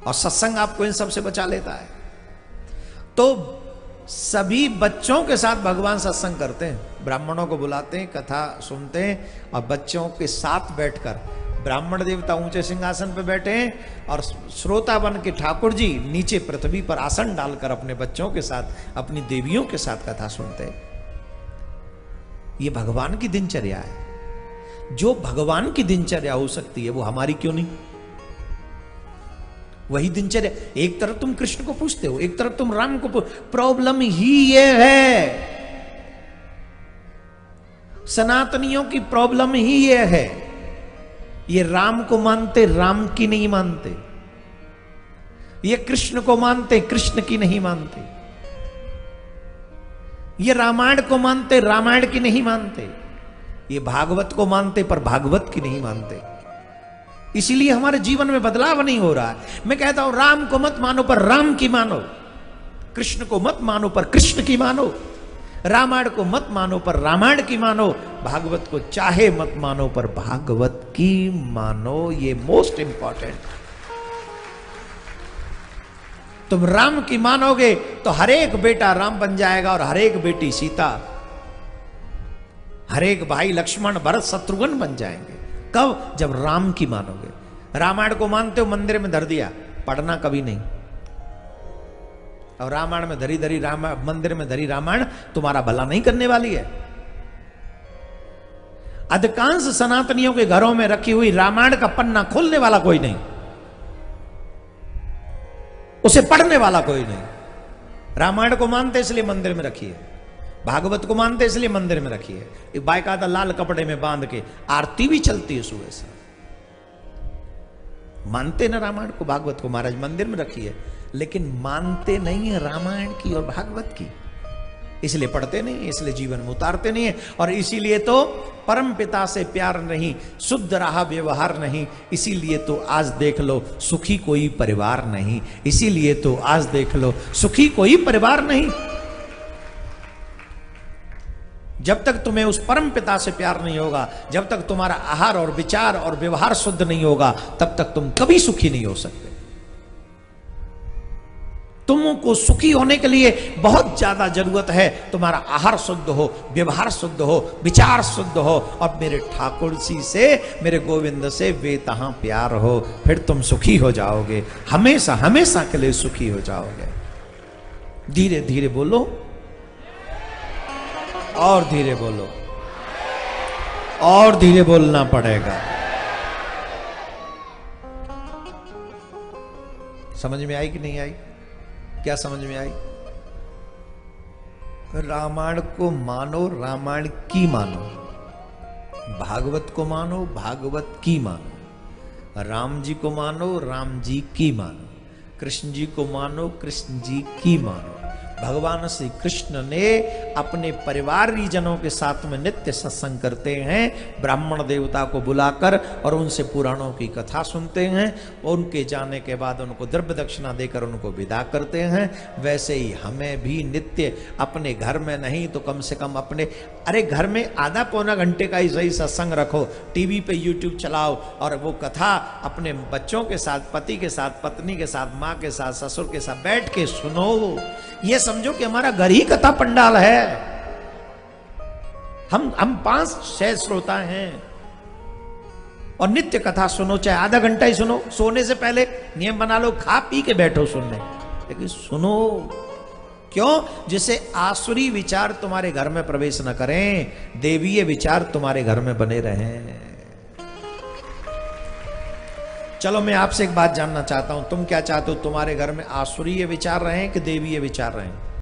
और सत्संग आपको इन सब से बचा लेता है। तो सभी बच्चों के साथ भगवान सत्संग करते हैं, ब्राह्मणों को बुलाते हैं, कथा सुनते हैं और बच्चों के साथ बैठकर, ब्राह्मण देवता ऊंचे सिंहासन पर बैठे हैं और श्रोता बन के ठाकुर जी नीचे पृथ्वी पर आसन डालकर अपने बच्चों के साथ, अपनी देवियों के साथ कथा सुनते हैं। ये भगवान की दिनचर्या है। जो भगवान की दिनचर्या हो सकती है वो हमारी क्यों नहीं? वही दिनचर्या, एक तरफ तुम कृष्ण को पूछते हो, एक तरफ तुम राम को प्रॉब्लम ही ये है, सनातनियों की प्रॉब्लम ही ये है, ये राम को मानते, राम की नहीं मानते, ये कृष्ण को मानते, कृष्ण की नहीं मानते, ये रामायण को मानते, रामायण की नहीं मानते, ये भागवत को मानते पर भागवत की नहीं मानते। इसीलिए हमारे जीवन में बदलाव नहीं हो रहा है। मैं कहता हूं राम को मत मानो पर राम की मानो, कृष्ण को मत मानो पर कृष्ण की मानो, रामायण को मत मानो पर रामायण की मानो, भागवत को चाहे मत मानो पर भागवत की मानो। ये मोस्ट इंपॉर्टेंट। तुम राम की मानोगे तो हर एक बेटा राम बन जाएगा और हर एक बेटी सीता, हर एक भाई लक्ष्मण भरत शत्रुघ्न बन जाएंगे। कब? जब राम की मानोगे। रामायण को मानते हो, मंदिर में धर दिया, पढ़ना कभी नहीं। और रामायण में धरी धरी रामायण, मंदिर में धरी रामायण तुम्हारा भला नहीं करने वाली है। अधिकांश सनातनियों के घरों में रखी हुई रामायण का पन्ना खोलने वाला कोई नहीं, उसे पढ़ने वाला कोई नहीं। रामायण को मानते इसलिए मंदिर में रखी है, भागवत को मानते इसलिए मंदिर में रखी है। एक बाकायदा लाल कपड़े में बांध के आरती भी चलती है सुबह से। मानते ना रामायण को, भागवत को, महाराज मंदिर में रखी है, लेकिन मानते नहीं है रामायण की और भागवत की, इसलिए पढ़ते नहीं है, इसलिए जीवन में उतारते नहीं है। और इसीलिए तो परम पिता से प्यार नहीं, शुद्ध रहा व्यवहार नहीं, इसीलिए तो आज देख लो सुखी कोई परिवार नहीं, इसीलिए तो आज देख लो सुखी कोई परिवार नहीं। जब तक तुम्हें उस परम पिता से प्यार नहीं होगा, जब तक तुम्हारा आहार और विचार और व्यवहार शुद्ध नहीं होगा, तब तक तुम कभी सुखी नहीं हो सकते। तुमको सुखी होने के लिए बहुत ज्यादा जरूरत है तुम्हारा आहार शुद्ध हो, व्यवहार शुद्ध हो, विचार शुद्ध हो और मेरे ठाकुर जी से, मेरे गोविंद से बेतहा प्यार हो, फिर तुम सुखी हो जाओगे, हमेशा हमेशा के लिए सुखी हो जाओगे। धीरे धीरे बोलो और धीरे बोलो, और धीरे बोलना पड़ेगा। समझ में आई कि नहीं आई? क्या समझ में आई? रामायण को मानो, रामायण की मानो, भागवत को मानो, भागवत की मानो, राम जी को मानो, राम जी की मानो, कृष्ण जी को मानो, कृष्ण जी की मानो। भगवान श्री कृष्ण ने अपने परिवारजनों के साथ में नित्य सत्संग करते हैं, ब्राह्मण देवता को बुलाकर और उनसे पुराणों की कथा सुनते हैं, उनके जाने के बाद उनको द्रव्य दक्षिणा देकर उनको विदा करते हैं। वैसे ही हमें भी नित्य अपने घर में नहीं तो कम से कम अपने, अरे घर में आधा पौना घंटे का ही सही सत्संग रखो, टीवी पे यूट्यूब चलाओ और वो कथा अपने बच्चों के साथ, पति के साथ, पत्नी के साथ, माँ के साथ, ससुर के साथ बैठ के सुनो। ये समझो कि हमारा घर ही कथा पंडाल है। हम 5-6 श्रोता हैं और नित्य कथा सुनो, चाहे आधा घंटा ही सुनो। सोने से पहले नियम बना लो, खा पी के बैठो सुनने, लेकिन सुनो। क्यों? जिससे आसुरी विचार तुम्हारे घर में प्रवेश न करें, देवीय विचार तुम्हारे घर में बने रहें। चलो मैं आपसे एक बात जानना चाहता हूं, तुम क्या चाहते हो? तुम्हारे घर में आसुरीय विचार रहें कि देवीय विचार रहें?